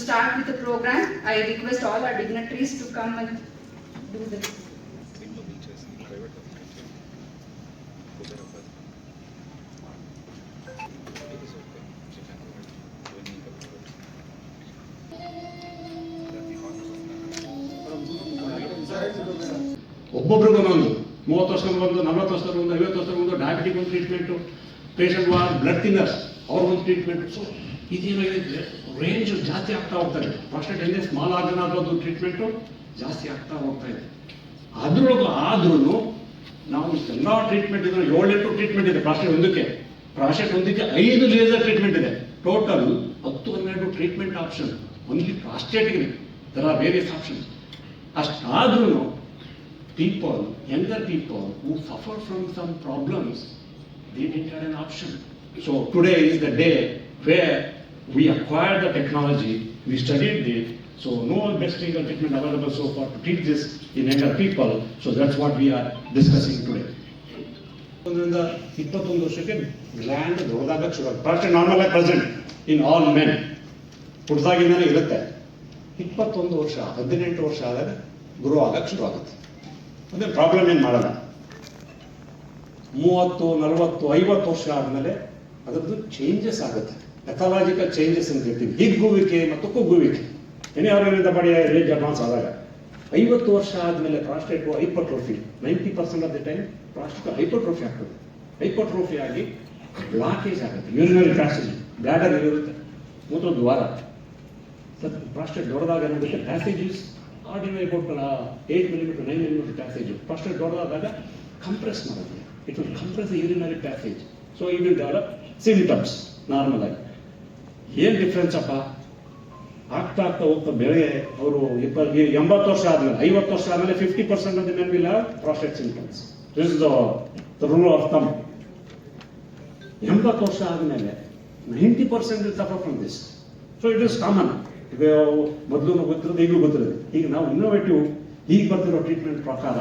start with the program, I request all our dignitaries to come and do this. ಒಬ್ಬೊಬ್ರಿಗೂ ಒಂದು 30 ವರ್ಷದ ಒಂದು 40 ವರ್ಷದ ಒಂದು 50 ವರ್ಷದ ಒಂದು ಡಯಾಬಿಟಿಕ್ ಒಂದು ಟ್ರೀಟ್ಮೆಂಟು, ಪೇಷಂಟ್ ಬ್ಲಡ್ ಥಿನ್ನರ್ಸ್ ಅವ್ರಿಗೊಂದು ಟ್ರೀಟ್ಮೆಂಟ್. ಸೊ ಇದೇನಾಗಿದೆ, ರೇಂಜ್ ಜಾಸ್ತಿ ಆಗ್ತಾ ಹೋಗ್ತಾ ಇದೆ. ಪ್ರಾಸ್ಟೇಟ್ ಏನೇ ಸ್ಮಾಲ್ ಆರ್ಗನ್ ಆಗೋದು ಟ್ರೀಟ್ಮೆಂಟು ಜಾಸ್ತಿ ಆಗ್ತಾ ಹೋಗ್ತಾ ಇದೆ. ಆದ್ರೂ ನಾವು ಎಲ್ಲ ಟ್ರೀಟ್ಮೆಂಟ್ ಇದ್ರೆ 7-8 ಟ್ರೀಟ್ಮೆಂಟ್ ಇದೆ ಪ್ರಾಸ್ಟೇಟ್ ಒಂದಕ್ಕೆ. ಪ್ರಾಸ್ಟೇಟ್ ಒಂದಕ್ಕೆ 5 ಲೇಸರ್ ಟ್ರೀಟ್ಮೆಂಟ್ ಇದೆ. ಟೋಟಲ್ 10-12 ಟ್ರೀಟ್ಮೆಂಟ್ ಆಪ್ಷನ್ ಓನ್ಲಿ ಪ್ರಾಸ್ಟೇಟ್ಗೆ. There are various options. ಅಷ್ಟಾದ್ರೂ younger people who suffer from some problems, they didn't have an option. So today is the day where we acquired the technology, we studied it, so no best clinical treatment available so far to treat this in younger people, so that's what we are discussing today. 21 ವರ್ಷಕ್ಕೆ gland ದೊಡ್ಡದಾಗಕ್ಕೆ ಶುರು ಆಗುತ್ತೆ. Prostate normal ಆಗಿ present in all men, ಹುಡ್ದಾಗಿಂದಾನೆ ಇರುತ್ತೆ. 21 ವರ್ಷ 18 ವರ್ಷ ಆದಾಗ grow ಆಗಕ್ಕೆ ಶುರು ಆಗುತ್ತೆ. ಅದೇ ಪ್ರಾಬ್ಲಮ್ ಏನು ಮಾಡಲ್ಲ. 30, 40, 50 ವರ್ಷ ಆದಮೇಲೆ ಅದರದ್ದು ಚೇಂಜಸ್ ಆಗುತ್ತೆ. ಪೆಥಾಲಜಿಕಲ್ ಚೇಂಜಸ್ ಅಂತ ಹೇಳ್ತೀವಿ. ಹಿಗ್ಗುವಿಕೆ ಮತ್ತು ಕುಗ್ಗುವಿಕೆ ಏನೇ ಅವರಿಂದ ಬಾಡಿ ಏಜ್ ಅಡ್ವಾನ್ಸ್ ಆದಾಗ 50 ವರ್ಷ ಆದಮೇಲೆ ಪ್ರಾಸ್ಟೇಟು ಹೈಪರ್ಟ್ರೋಫಿ, 90% ಆಫ್ ದ ಟೈಮ್ ಪ್ರಾಸ್ಟೇಟ್ ಹೈಪರ್ಟ್ರೋಫಿ ಆಗ್ತದೆ. ಹೈಪರ್ಟ್ರೋಫಿ ಆಗಿ ಬ್ಲಾಕೇಜ್ ಆಗುತ್ತೆ. ಯೂರಿನರಿ ಪ್ಯಾಸೇಜ್, ಬ್ಲಾಡರ್ ಇರುತ್ತೆ, ಮೂತ್ರ ದ್ವಾರ. ಪ್ರಾಸ್ಟೇಟ್ ದೊಡ್ಡದಾಗ ಏನಾಗುತ್ತೆ, ಪ್ಯಾಸೇಜಸ್ ಆರ್ಡಿನರಿ ಕೊಟ್ಟಲ್ಲ 8 mm 9 mm ಪ್ಯಾಸೇಜ್. ಪ್ರಾಸ್ಟೇಟ್ ದೊಡ್ಡದಾದಾಗ ಕಂಪ್ರೆಸ್ ಮಾಡೋದು, it will compress urinary passage. So it will develop symptoms normal ಆಗಿ. ಏನು ಡಿಫ್ರೆನ್ಸ್ ಅಪ್ಪ ಆಗ್ತಾ ಹೋಗ್ತಾ ಬೆಳಗ್ಗೆ ಅವರು 80 ವರ್ಷ ಆದ್ಮೇಲೆ 50 ವರ್ಷ ಆದಮೇಲೆ 50% of the men will have prostate symptoms. This is the rule of thumb. 80 ವರ್ಷ ಆದಮೇಲೆ 90% will suffer from this. So it is common. ಈಗ ಮೊದಲು ಗೊತ್ತಿರೋದು ಈಗಲೂ ಗೊತ್ತಿರೋದು. ಈಗ ನಾವು ಇನ್ನೋವೇಟಿವ್ ಈಗ ಬರ್ತಿರೋ ಟ್ರೀಟ್ಮೆಂಟ್ ಪ್ರಕಾರ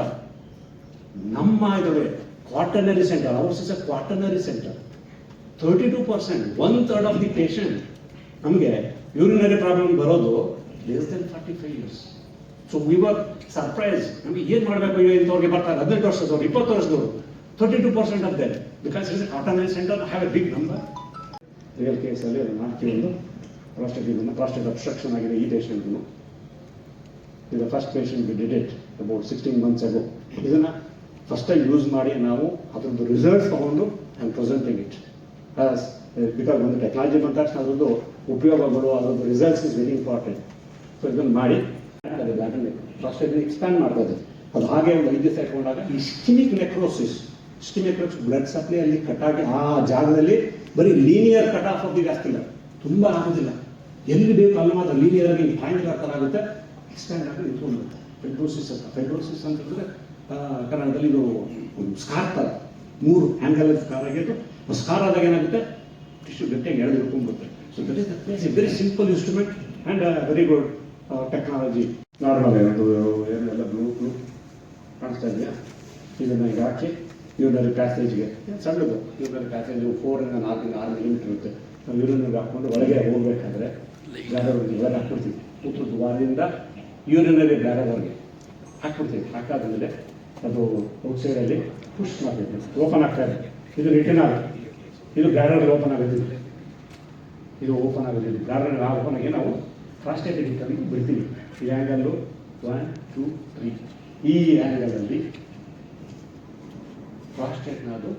ನಮ್ಮ ಇದರಲ್ಲಿ quaternary centre, hours is a quaternary centre. 32%, 1/3 of the patient ನಮಗೆ ಯೂರಿನರಿ ಪ್ರಾಬ್ಲಮ್ ಬರೋದು less than 45 years. So we were surprise. ನಮಗೆ ಏನು ಮಾಡಬೇಕು ಇಂಥವ್ರಿಗೆ ಬರ್ತಾರೆ 18 ವರ್ಷದವ್ರು, 20 ವರ್ಷದವರು, 32% of them, because is a quaternary centre have a big number. Real ಕೇಸಲ್ಲಿ ಅದು ಮಾಡ್ತೀವಿ. ಒಂದು ಪ್ರಾಸ್ಟೇಟ್ ಅಬ್ಸ್ಟ್ರಕ್ಷನ್ ಆಗಿದೆ ಈ ಪೇಷಂಟ್ಗೂ. ಇದು first patient we did it about 16 months ago. ಇದನ್ನು ಫಸ್ಟ್ ಟೈಮ್ ಯೂಸ್ ಮಾಡಿ ನಾವು ಅದರದ್ದು ರಿಸಲ್ಟ್ಸ್ ತಗೊಂಡು and presenting it as because ಒಂದು ಟೆಕ್ನಾಲಜಿ ಬಂದ ತಕ್ಷಣ ಅದರದ್ದು ಉಪಯೋಗಗಳು, ಅದರದ್ದು results is very important. So ಇದನ್ನು ಮಾಡಿ ಪ್ರಾಸ್ಟೇಟ್ ಎಕ್ಸ್ಪ್ಯಾಂಡ್ ಮಾಡ್ತದೆ. ಅದು ಹಾಗೆ ಒಂದು 5 ದಿವಸ ಇಟ್ಕೊಂಡಾಗ ಇಸ್ಕಿಮಿಕ್ ನೆಕ್ರೋಸಿಸ್, ಬ್ಲಡ್ ಸಪ್ಲೈ ಅಲ್ಲಿ ಕಟ್ಟಾಗಿ ಆ ಜಾಗದಲ್ಲಿ ಬರೀ linear cut off of the vascular ತುಂಬ ಆಗೋದಿಲ್ಲ. ಎಲ್ಲಿ ಬೇಕು ಅಲ್ಲಿ ಮಾತ್ರ ಲೀನಿಯರ್ ಆಗಿ ಪಾಯಿಂಟ್ ಥರ ಆಗುತ್ತೆ, ಎಕ್ಸ್ಪ್ಯಾಂಡ್ ಆಗಿ ನಿಂತ್ಕೊಂಡ್ಬಿಡುತ್ತೆ. ಫೈಬ್ರೋಸಿಸ್ ಅಂತ. ಫೈಬ್ರೋಸಿಸ್ ಅಂತಂದರೆ ಕನ್ನಡದಲ್ಲಿ ಇದು ಸ್ಕಾರ್ ಥರ 3 ಆ್ಯಂಗಲ್ ಸ್ಕಾರ್ ಆಗಿದ್ದು. ಸ್ಕಾರ್ ಆದಾಗ ಏನಾಗುತ್ತೆ, ಟಿಶ್ಯೂ ಗಟ್ಟಿಯಾಗಿ ಎಳೆದು ಹಿಡ್ಕೊಂಡ್ಬಿಡುತ್ತೆ. So that is a very simple instrument and very good technology. Normal ಒಂದು ಏನೆಲ್ಲ ಬ್ಲೂ ಕಾಣಿಸ್ತಾ ಇದೆಯಾ, ಇದನ್ನು ಈಗ ಹಾಕಿ ಯೂರಿನರಿ ಪ್ಯಾಸೇಜ್ಗೆ ಸಣ್ಣದು ಯೂರಿನರಿ ಪ್ಯಾಸೇಜು 4 ಇಂದ 6 mm ಇರುತ್ತೆ. ನಾವು ಯೂರಿನರಿ ಹಾಕ್ಕೊಂಡು ಒಳಗೆ ಹೋಗ್ಬೇಕಾದ್ರೆ ಬ್ಲಾಡರ್ ಒಳಗೆ ಹಾಕ್ಬಿಡ್ತೀವಿ. ಮೂತ್ರ ದ್ವಾರದಿಂದ ಯೂರಿನರಿ ಬ್ಲಾಡರ್ವರೆಗೆ ಹಾಕ್ಬಿಡ್ತೀವಿ. ಹಾಕಾದ್ಮೇಲೆ ಅದು ಔಟ್ಸೈಡಲ್ಲಿ ಪುಷ್ ಮಾಡ್ತೀವಿ, ಓಪನ್ ಆಗ್ತಾ ಇದೆ. ಇದು ರಿಟಿನಲ್, ಇದು ಬ್ಲಾಡರ್ ಓಪನ್ ಆಗುತ್ತೆ. ಇದು ಓಪನ್ ಆಗೋದಿಲ್ಲ. ಬ್ಲಾಡರ್ ಓಪನ್ ಆಗಿ ನಾವು ಪ್ರಾಸ್ಟೇಟ್ ಹಿಡಿಕೊಂಡು ಬಿಡ್ತೀವಿ. ಈ ಆ್ಯಂಗಲ್ಲು 1, 2, 3. ಈ ಆ್ಯಂಗಲಲ್ಲಿ ಪ್ರಾಸ್ಟೇಟ್ನ ಅದು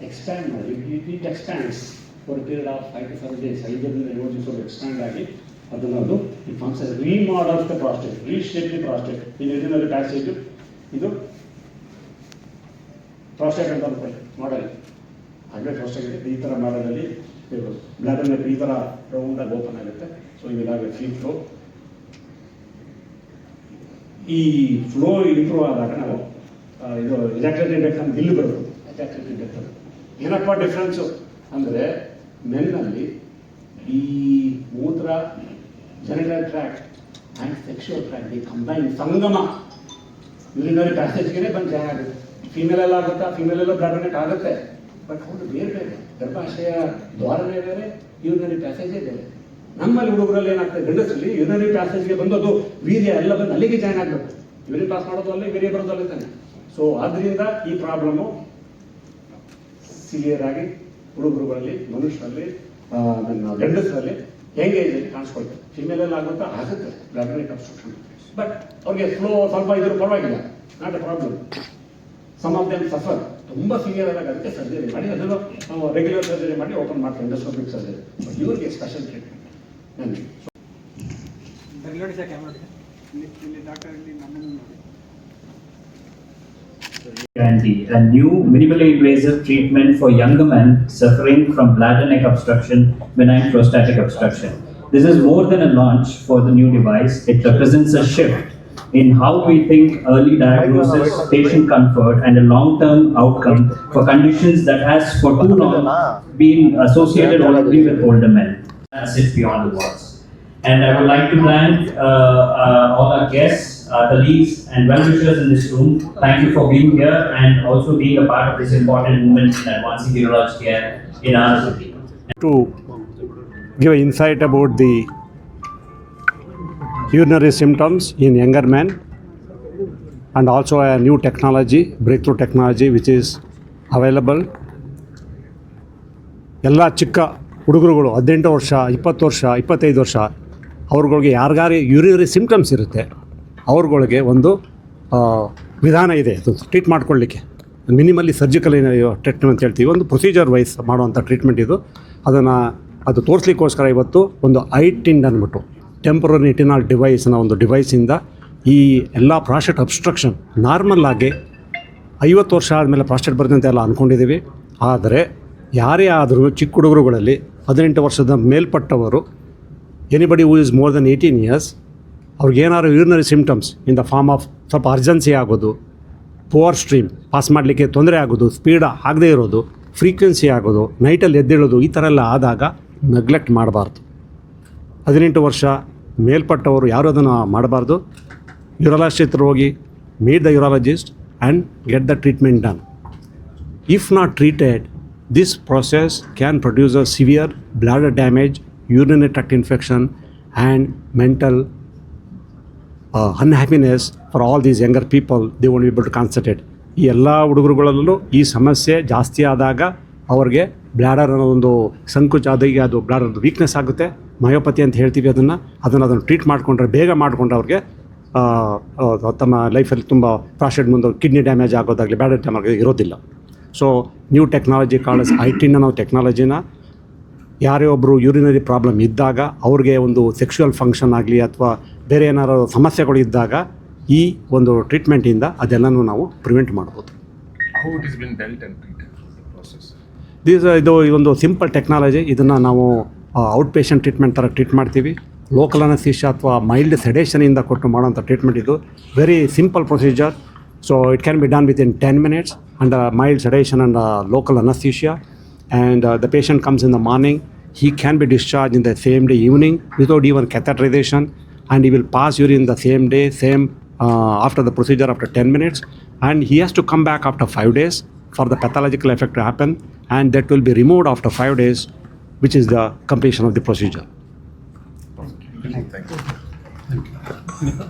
ಎಕ್ಸ್ಪ್ಯಾಂಡ್ ಮಾಡಿ, it expands for period of 5 to 7 days. 5ರಿಂದ 7 ದಿವಸ ಎಕ್ಸ್ಪ್ಯಾಂಡ್ ಆಗಿ ಅದನ್ನು ಅದು ಈ function remodel the prostate, reshape the prostate. ಇದು ಯೂರಿನರಿ ಪ್ಯಾಸೇಜ್, ಇದು ಪ್ರಾಸ್ಟೇಟ್ ಅಂತ ಮಾಡಲ್. ಹಾಗೆ ಪ್ರಾಸ್ಟೇಟ್ ಈ ಥರ ಮಾಡಲಲ್ಲಿ ಬ್ಲಡ್ ಈ ಥರ ರೌಂಡಾಗಿ ಓಪನ್ ಆಗುತ್ತೆ. ಸೊ ಇದಾಗುತ್ತೆ ಫ್ರೀ ಫ್ಲೋ. ಈ ಫ್ಲೋ ಇಂಪ್ರೂವ್ ಆದಾಗ ನಾವು ಇದು ಎಜಾಕ್ಯುಲೇಟೆಡ್ ಡೆತ್ ಅಂತ ಇಲ್ಲಿ ಬರುತ್ತೆ. ಎಜಾಕ್ಯುಲೇಟೆಡ್ ಡೆತ್ ಅದು ಏನಪ್ಪ ಡಿಫ್ರೆನ್ಸು ಅಂದರೆ, ಮೆನ್ನಲ್ಲಿ ಈ ಮೂತ್ರ, ಜೆನಿಟಲ್ ಟ್ರ್ಯಾಕ್ಟ್ ಆ್ಯಂಡ್ ಸೆಕ್ಷುವಲ್ ಟ್ರ್ಯಾಕ್ಟ್ ಈ ಕಂಬೈನ್ ಸಂಗಮ ಯೂರಿನರಿ ಪ್ಯಾಸೇಜ್ಗೆ ಬಂದು ಜಾಯ್ನ್ ಆಗುತ್ತೆ. ಫೀಮೇಲೆಲ್ಲ ಆಗುತ್ತಾ, ಫೀಮೇಲೆಲ್ಲ ಬ್ಲಡ್ ಡೊನೇಟ್ ಆಗುತ್ತೆ. ಬಟ್ ಅವ್ರು ಬೇರೆ ಬೇರೆ ಗರ್ಭಾಶಯ ದ್ವಾರನೇ ಬೇರೆ, ಯೂರಿನರಿ ಪ್ಯಾಸೇಜೇ ಬೇರೆ. ನಮ್ಮಲ್ಲಿ ಹುಡುಗರಲ್ಲಿ ಏನಾಗ್ತದೆ, ಗಂಡಸರಲ್ಲಿ ಯುರಿನರಿ ಪ್ಯಾಸೇಜ್ಗೆ ಬಂದದ್ದು ವೀರ್ಯ ಎಲ್ಲ ಬಂದು ಅಲ್ಲಿಗೆ ಜಾಯ್ನ್ ಆಗಬೇಕು. ಯೂರಿನ್ ಪಾಸ್ ಮಾಡೋದು ಅಲ್ಲೇ, ವೀರ್ಯ ಬರೋದು ಅಲ್ಲೇ ತಾನೆ. ಸೊ ಅದರಿಂದ ಈ ಪ್ರಾಬ್ಲಮ್ಮು ಸಿವಿಯರ್ ಆಗಿ ಹುಡುಗರುಗಳಲ್ಲಿ, ಮನುಷ್ಯರಲ್ಲಿ, ಗಂಡಸರಲ್ಲಿ ಹೆಂಗೆ ಇದರಲ್ಲಿ ಕಾಣಿಸ್ಕೊಳ್ತದೆ. ಫಿಮೇಲಲ್ಲಿ ಆಗುತ್ತೆ ಬ್ಲಾಡರ್ ಅಬ್ಸ್ಟ್ರಕ್ಷನ್. ಬಟ್ ಅವ್ರಿಗೆ ಫ್ಲೋ ಸ್ವಲ್ಪ ಇದ್ರೂ ಪರವಾಗಿಲ್ಲ, not a problem. Some of them suffer, ತುಂಬ ಸಿವಿಯರ್ ಆದಾಗ ಅದಕ್ಕೆ ಸರ್ಜರಿ ಮಾಡಿ, ಅದನ್ನು ರೆಗ್ಯುಲರ್ ಸರ್ಜರಿ ಮಾಡಿ ಓಪನ್ ಮಾಡ್ತಾರೆ, ಎಂಡೋಸ್ಕೋಪಿಕ್ ಸರ್ಜರಿ. ಬಟ್ ಇವ್ರಿಗೆ ಸ್ಪೆಷಲ್ ಟ್ರೀಟ್ಮೆಂಟ್. ನನಗೆ A new minimally invasive treatment for younger men suffering from bladder neck obstruction, benign prostatic obstruction. This is more than a launch for the new device. It represents a shift in how we think early diagnosis, patient comfort, and a long-term outcome for conditions that has for too long been associated only with older men. That sits beyond the walls. And I would like to thank all our guests, colleagues, and well-wishers in this room. Thank you for being here and also being a part of this important movement in advancing urology care in our city. To give an insight about the urinary symptoms in younger men, and also a new technology, breakthrough technology which is available. ಎಲ್ಲ ಚಿಕ್ಕ ಹುಡುಗರುಗಳು 18 ವರ್ಷ, 20 ವರ್ಷ, 25 ವರ್ಷ ಅವ್ರುಗಳಿಗೆ ಯಾರಿಗಾರು urinary symptoms ಇರುತ್ತೆ, ಅವ್ರುಗಳಿಗೆ ಒಂದು ವಿಧಾನ ಇದೆ ಅದು ಟ್ರೀಟ್ ಮಾಡ್ಕೊಳ್ಳಿಕ್ಕೆ. ಮಿನಿಮಲಿ ಸರ್ಜಿಕಲ್ ಟ್ರೀಟ್ಮೆಂಟ್ ಅಂತ ಹೇಳ್ತೀವಿ, ಒಂದು ಪ್ರೊಸೀಜರ್ ವೈಸ್ ಮಾಡುವಂಥ ಟ್ರೀಟ್ಮೆಂಟ್ ಇದು. ಅದು ತೋರಿಸ್ಲಿಕ್ಕೋಸ್ಕರ ಇವತ್ತು ಒಂದು ಐಟಿಂಡ್ ಅಂದ್ಬಿಟ್ಟು ಟೆಂಪರರಿ ನಿಟಿನಾಲ್ ಡಿವೈಸ್ನ ಒಂದು ಡಿವೈಸಿಂದ ಈ ಎಲ್ಲ ಪ್ರಾಸ್ಟೇಟ್ ಅಬ್ಸ್ಟ್ರಕ್ಷನ್ ನಾರ್ಮಲ್ ಆಗಿ 50 ವರ್ಷ ಆದಮೇಲೆ ಪ್ರಾಸ್ಟೇಟ್ ಬರ್ತಂತೆ ಎಲ್ಲ ಅಂದ್ಕೊಂಡಿದ್ದೀವಿ. ಆದರೆ ಯಾರೇ ಆದರೂ ಚಿಕ್ಕ ಹುಡುಗರುಗಳಲ್ಲಿ 18 ವರ್ಷದ ಮೇಲ್ಪಟ್ಟವರು, anybody who is more than 18 years, ಅವ್ರಿಗೇನಾದ್ರು urinary symptoms in the form of ಸ್ವಲ್ಪ ಅರ್ಜೆನ್ಸಿ ಆಗೋದು, ಪುವರ್ ಸ್ಟ್ರೀಮ್ ಪಾಸ್ ಮಾಡಲಿಕ್ಕೆ ತೊಂದರೆ ಆಗೋದು, ಸ್ಪೀಡ್ ಆಗದೇ ಇರೋದು, ಫ್ರೀಕ್ವೆನ್ಸಿ ಆಗೋದು, ನೈಟಲ್ಲಿ ಎದ್ದೇಳೋದು, ಈ ಥರ ಎಲ್ಲ ಆದಾಗ ನೆಗ್ಲೆಕ್ಟ್ ಮಾಡಬಾರ್ದು. 18 ವರ್ಷ ಮೇಲ್ಪಟ್ಟವರು ಯಾರು ಅದನ್ನು ಮಾಡಬಾರ್ದು. ಯೂರಾಲಜಿಸ್ಟ್ ಹತ್ರ ಹೋಗಿ meet the urologist and get the treatment done. If not treated, this process can produce a severe bladder damage, urinary tract infection, and mental unhappiness for all these younger people. They won't be able to concentrate. ಈ ಎಲ್ಲ ಹುಡುಗರುಗಳಲ್ಲೂ ಈ ಸಮಸ್ಯೆ ಜಾಸ್ತಿ ಆದಾಗ ಅವ್ರಿಗೆ bladder ಅನ್ನೋ ಒಂದು ಸಂಕುಚ ಆದಾಗ ಅದು ಬ್ಲ್ಯಾಡರ್ ವೀಕ್ನೆಸ್ ಆಗುತ್ತೆ, ಮಯೋಪತಿ ಅಂತ ಹೇಳ್ತೀವಿ. ಅದನ್ನು ಟ್ರೀಟ್ ಮಾಡಿಕೊಂಡ್ರೆ, ಬೇಗ ಮಾಡಿಕೊಂಡ್ರೆ ಅವ್ರಿಗೆ ತಮ್ಮ ಲೈಫಲ್ಲಿ ತುಂಬ ಪ್ರಾಸ್ಟೇಟ್ ಮುಂದೆ ಕಿಡ್ನಿ ಡ್ಯಾಮೇಜ್ ಆಗೋದಾಗಲಿ, ಬ್ಲ್ಯಾಡರ್ ಡ್ಯಾಮೇಜ್ ಇರೋದಿಲ್ಲ. ಸೊ ನ್ಯೂ ಟೆಕ್ನಾಲಜಿ ಕಾಲ್ಸ್ ಐಟಿನ್ ಅನ್ನೋ ಟೆಕ್ನಾಲಜಿನ ಯಾರೇ ಒಬ್ಬರು ಯೂರಿನರಿ ಪ್ರಾಬ್ಲಮ್ ಇದ್ದಾಗ, ಅವ್ರಿಗೆ ಒಂದು ಸೆಕ್ಸುವಲ್ ಫಂಕ್ಷನ್ ಆಗಲಿ ಅಥವಾ ಬೇರೆ ಏನಾರು ಸಮಸ್ಯೆಗಳು ಇದ್ದಾಗ ಈ ಒಂದು ಟ್ರೀಟ್ಮೆಂಟಿಂದ ಅದೆಲ್ಲನೂ ನಾವು ಪ್ರಿವೆಂಟ್ ಮಾಡ್ಬೋದು. How it has been dealt and treated process? ಇದು ಒಂದು ಸಿಂಪಲ್ ಟೆಕ್ನಾಲಜಿ. ಇದನ್ನು ನಾವು ಔಟ್ ಪೇಷಂಟ್ ಟ್ರೀಟ್ಮೆಂಟ್ ಥರ ಟ್ರೀಟ್ ಮಾಡ್ತೀವಿ. ಲೋಕಲ್ ಅನಸ್ಥೀಷಿಯಾ ಅಥವಾ ಮೈಲ್ಡ್ ಸೆಡೇಷನಿಂದ ಕೊಟ್ಟು ಮಾಡೋಂಥ ಟ್ರೀಟ್ಮೆಂಟ್ ಇದು. Very simple procedure. So it can be done within 10 minutes under mild sedation and local anesthesia, and the patient comes in the morning. He can be discharged in the same day evening without even catheterization, and he will pass urine the same day, after the procedure after 10 minutes, and he has to come back after 5 days for the pathological effect to happen, and that will be removed after 5 days, which is the completion of the procedure. Thank you.